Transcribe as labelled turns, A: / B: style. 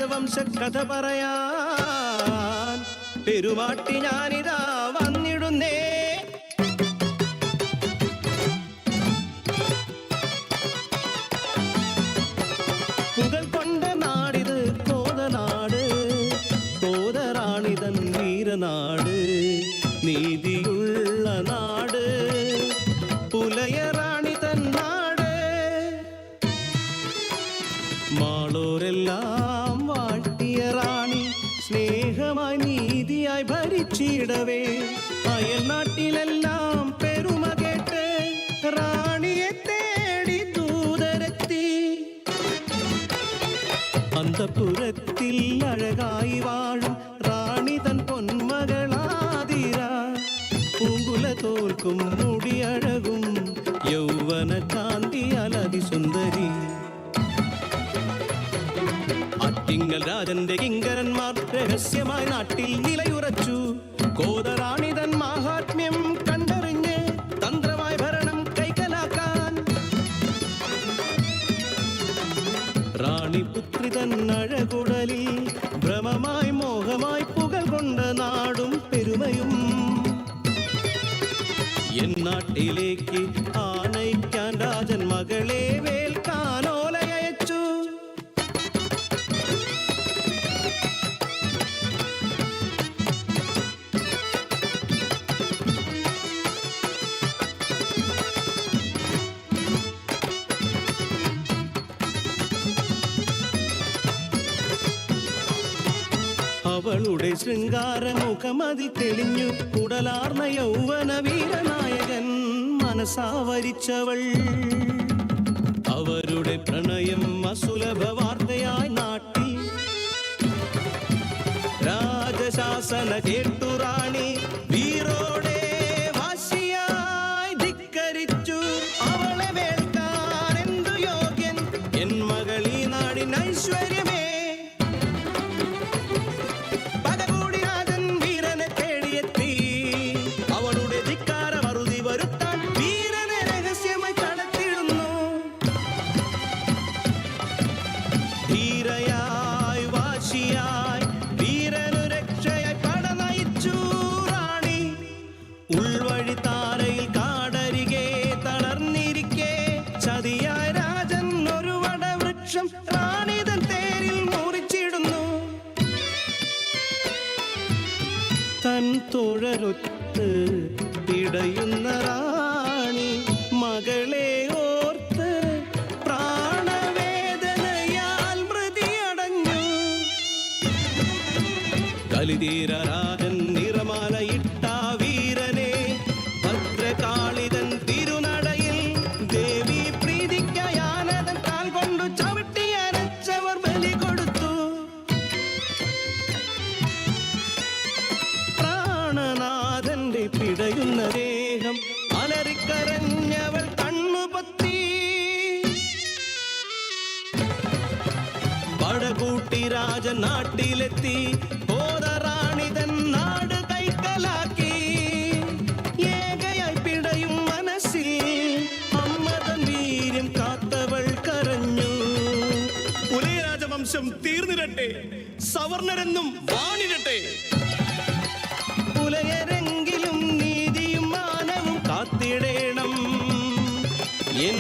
A: രാജവംശ കഥ പറയാൻ പെരുമാട്ടി ഞാനിതാ വന്നിടുന്നേ. പുകൾ കൊണ്ട നാടിത് കോതനാട്, കോതറാണിതൻ വീരനാട്, നീതിയുള്ള നാട്, പുലയറാണി തൻ നാട്. മാളോരെല്ലാം വാഴ്ത്തിയ റാണി സ്നേഹമായി നീതിയായി ഭരിച്ചിടവേ, അയൽനാട്ടിലെല്ലാം പെരുമ കേട്ട് റാണിയെ തേടി ദൂതരെത്തി. അന്തപുരത്തിൽ അഴകായി വാഴും റാണി തൻ പൊന്മകളാതിര, പൂങ്കുല തോൽക്കും മുടിയഴകും യൗവന കാന്തി അലതി സുന്ദരി. ആറ്റിങ്ങൽ രാജന്റെ കിങ്കരന്മാർ രഹസ്യമായി നാട്ടിൽ നിലയുറച്ചു. കോതറാണി തൻ മാഹാത്മ്യം കണ്ടറിഞ്ഞ് തന്ത്രമായി ഭരണം കൈക്കലാക്കാൻ റാണിപുത്രി തൻ അഴകുടലിൽ ഭ്രമമായി മോഹമായി പുകൾ കൊണ്ട നാടും പെരുമയും. എൻ നാട്ടിലേക്ക് ആനയിക്കാൻ രാജൻ മകളെ വേൽക്കാൻ ഓലയച്ചു. അവളുടെ ശൃംഗാരമുഖമതിൽ തെളിഞ്ഞു കുടലാർന്ന യൗവന വീരനായകൻ മനസാവരിച്ചവൾ. അവരുടെ പ്രണയം അസുലഭ വാർത്തയായി നാട്ടിൽ രാജശാസന കേട്ടു റാണി വീരോടെ വാശിയായി ധിക്കരിച്ചു. അവളെ വേൽക്കാൻ എന്തു യോഗ്യൻ എൻ മകളീ നാടിൻ ഐശ്വര്യമേ. ധീരയായി വാശിയായി വീരനു രക്ഷയായി പടനയിച്ചു റാണി. ഉൾവഴി താരയിൽ കാടരികെ തളർന്നിരിക്കെ ചതിയായ രാജൻ ഒരു വടവൃക്ഷം റാണിതൻ തേരിൽ മുറിച്ചിടുന്നു. തൻ തോഴരൊത്ത് പിടയുന്ന റാണി മകളെ ഓർത്ത് കലിതീരാജൻ നിറമാലയിട്ട വീരനെ ഭദ്രകാളിതൻ തിരുനടയിൽ ദേവി പ്രീതിക്കായാനതൻ കാൽ കൊണ്ടു ചവിട്ടി അരച്ചവർ ബലി കൊടുത്തു. പ്രാണനാഥന്റെ പിടയുന്ന ദേഹം അലറിക്കരഞ്ഞവൾ കണ്ണുപൊത്തി. പടകൂട്ടി രാജൻ നാട്ടിലെത്തി കോതറാണി തൻ നാട് കൈക്കലാക്കി. ഏകയായി പിടയും മനസ്സിൽ അമ്മ തൻ വീര്യം കാത്തവൾ കരഞ്ഞു.
B: പുലയരാജവംശം തീർന്നിരട്ടെ, സവർണരെന്നും വാണിരട്ടെ.
A: പുലയരെങ്കിലും നീതിയും മാനവും കാത്തിടേണം. എൻ